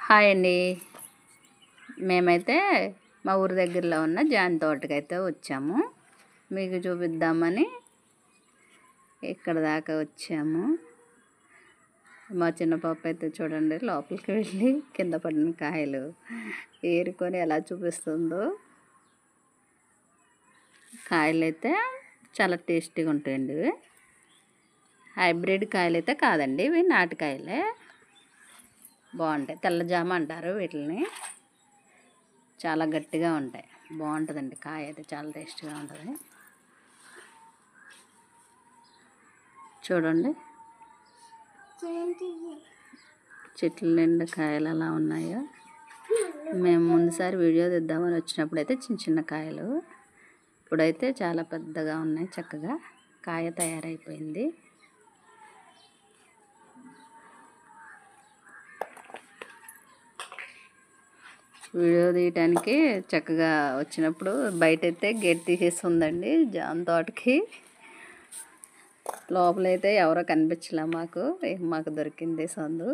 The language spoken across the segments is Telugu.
హాయ్ అండి. మేమైతే మా ఊరి దగ్గరలో ఉన్న జాన్ తోటకైతే వచ్చాము. మీకు చూపిద్దామని ఇక్కడ దాకా వచ్చాము. మా చిన్న పాప అయితే చూడండి లోపలికి వెళ్ళి కింద పడిన కాయలు ఏరుకొని ఎలా చూపిస్తుందో. కాయలు అయితే చాలా టేస్టీగా ఉంటాయండి. ఇవి హైబ్రిడ్ కాయలు అయితే కాదండి, ఇవి నాటుకాయలే. బాగుంటాయి, తెల్లజామ అంటారు వీటిని. చాలా గట్టిగా ఉంటాయి, బాగుంటుందండి. కాయ అయితే చాలా టేస్ట్గా ఉంటుంది. చూడండి చెట్ల నిండా కాయలు ఎలా ఉన్నాయో. మేము ముందుసారి వీడియో తీద్దామని వచ్చినప్పుడు అయితే చిన్న చిన్న కాయలు, ఇప్పుడైతే చాలా పెద్దగా ఉన్నాయి. చక్కగా కాయ తయారైపోయింది. వీడియో తీయటానికి చక్కగా వచ్చినప్పుడు బయట అయితే గేట్ తీసేసి ఉందండి జామ తోటకి. లోపలైతే ఎవరో కనిపించలే మాకు దొరికింది సందు.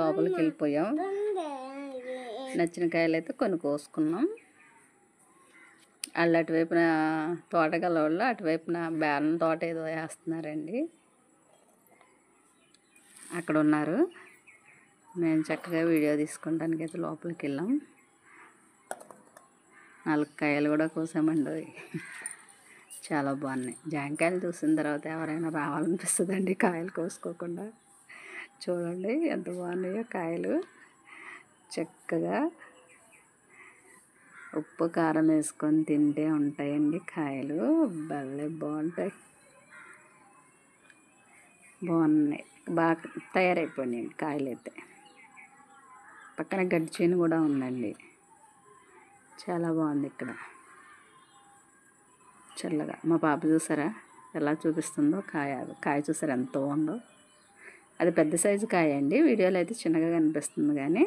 లోపలికి వెళ్ళిపోయాం. నచ్చిన కాయలు అయితే కొన్ని కోసుకున్నాం. వాళ్ళు అటువైపున తోటగల వాళ్ళు అటువైపున బేరం తోట ఏదో వేస్తున్నారండి, అక్కడ ఉన్నారు. మేము చక్కగా వీడియో తీసుకుంటానికి అయితే లోపలికి వెళ్ళాం. 4 కాయలు కూడా కోసామండి. చాలా బాగున్నాయి. జాంకాయలు చూసిన తర్వాత ఎవరైనా రావాలనిపిస్తుందండి కాయలు కోసుకోకుండా. చూడండి ఎంత బాగున్నాయో కాయలు. చక్కగా ఉప్పు కారం వేసుకొని తింటే ఉంటాయండి కాయలు. భలే బాగుంటాయి, బాగున్నాయి. బాగా తయారైపోయినాయండి కాయలు అయితే. పక్కన గడ్డి చేను కూడా ఉందండి. చాలా బాగుంది ఇక్కడ చల్లగా. మా పాప చూసారా ఎలా చూపిస్తుందో కాయ చూసారా ఎంత బాగుందో. అది పెద్ద సైజు కాయ అండి, వీడియోలో అయితే చిన్నగా కనిపిస్తుంది. కానీ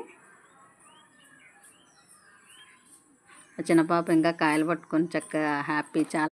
చిన్న పాప ఇంకా కాయలు పట్టుకొని చక్కగా హ్యాపీ చాలా